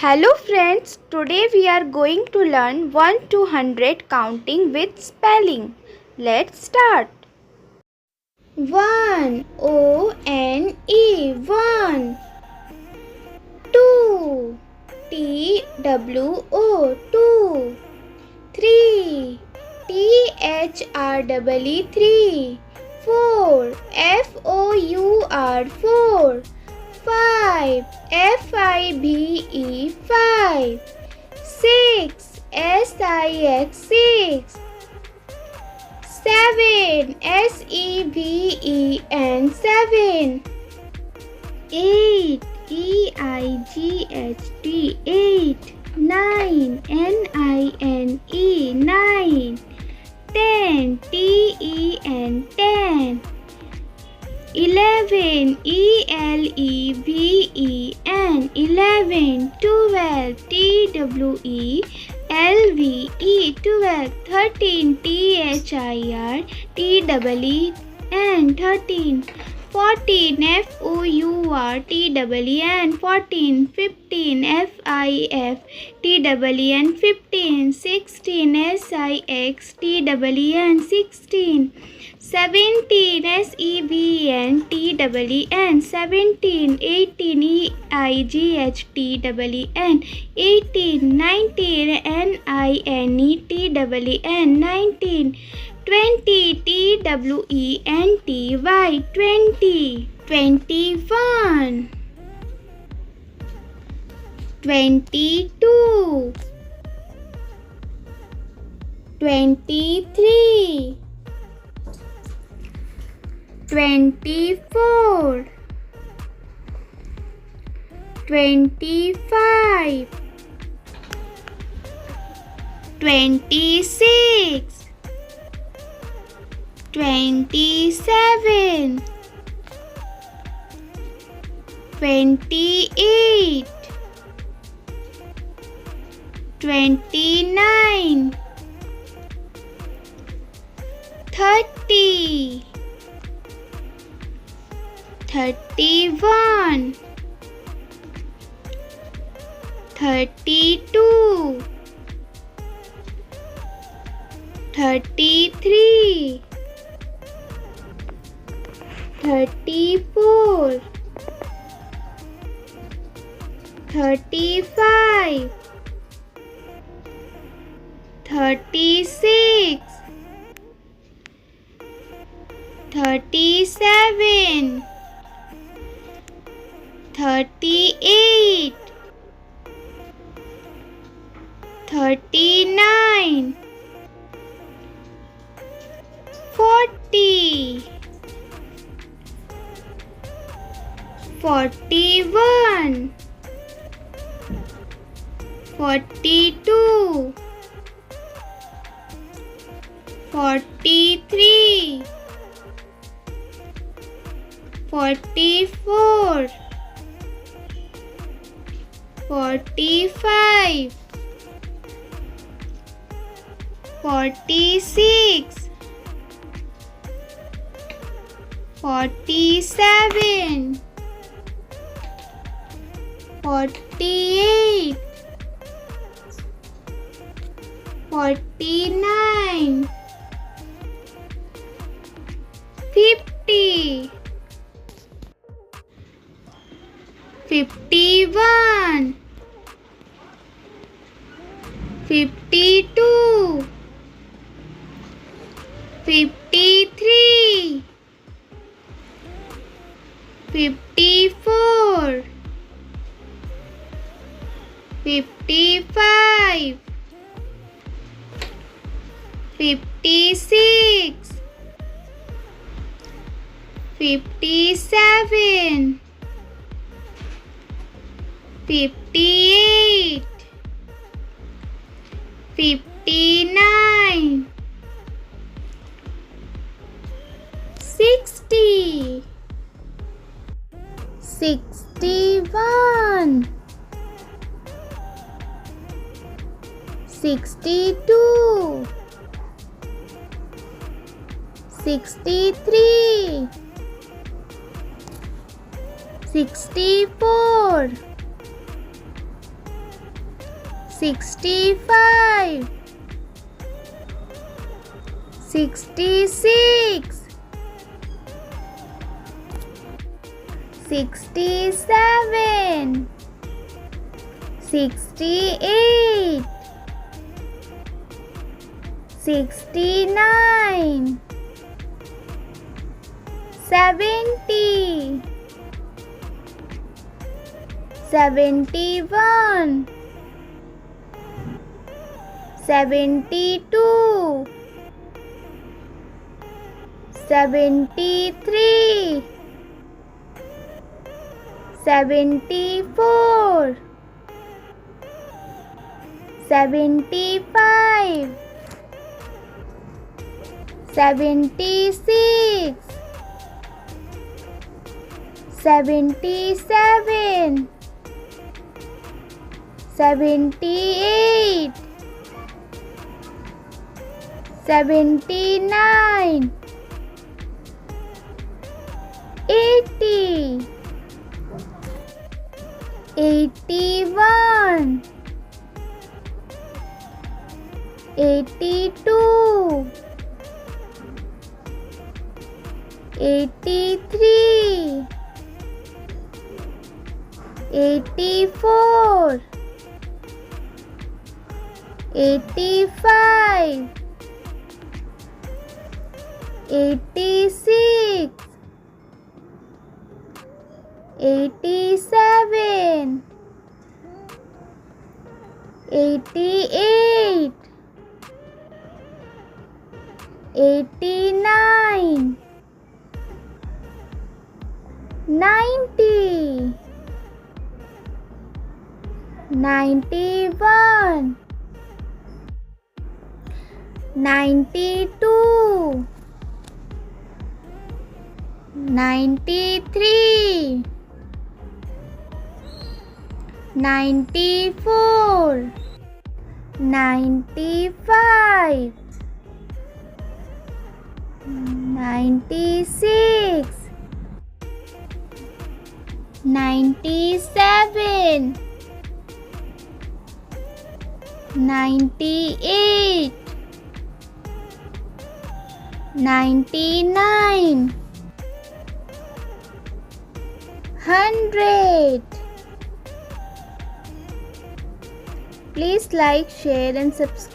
Hello friends, today we are going to learn 1 to 100 counting with spelling. Let's start. 1 O-N-E 1 2 T-W-O 2 3 T-H-R-E-E 3 4 F-O-U-R 4 5 F-I-V-E 5 6 S-I-X 6 7 S-E-V-E-N 7 8 E-I-G-H-T 8 9 N-I-N-E 9 10 T-E-N 10 11 E-L-E-V-E-N 11 12 T-W-E-L-V-E 12 13 T-H-I-R-T-E-E-N 13 14 F-O-U-R-T-E-E-N 14 15 F-I-F-T-E-E-N 15 16 S-I-X-T-E-E-N 16 17 S-E-V-E-N-T-E-E-N 17 18 E-I-G-H-T-E-E-N 18 19 N-I-N-E-T-E-E-N 19 20 T-W-E-N-T-Y 20 21 22 23 24 25 26 27 28 29 30 31 32 33 34 35 36 37 38 39 40 41 42 43 44 45 46 47 48 49 50 51 52 53 54 55 56 57 58 59 60 61 62 63 64 65, 66, 67, 68, 69, 70, 71, 72, 73, 74, 75, 76, 77, 78, 79, 80, 81, 82, 83, 84, 85, 86, 87, 88, 89, 90, 91, 92, 93, 94, 95, 96, 97, 98, 99, 100. Please like, share and subscribe.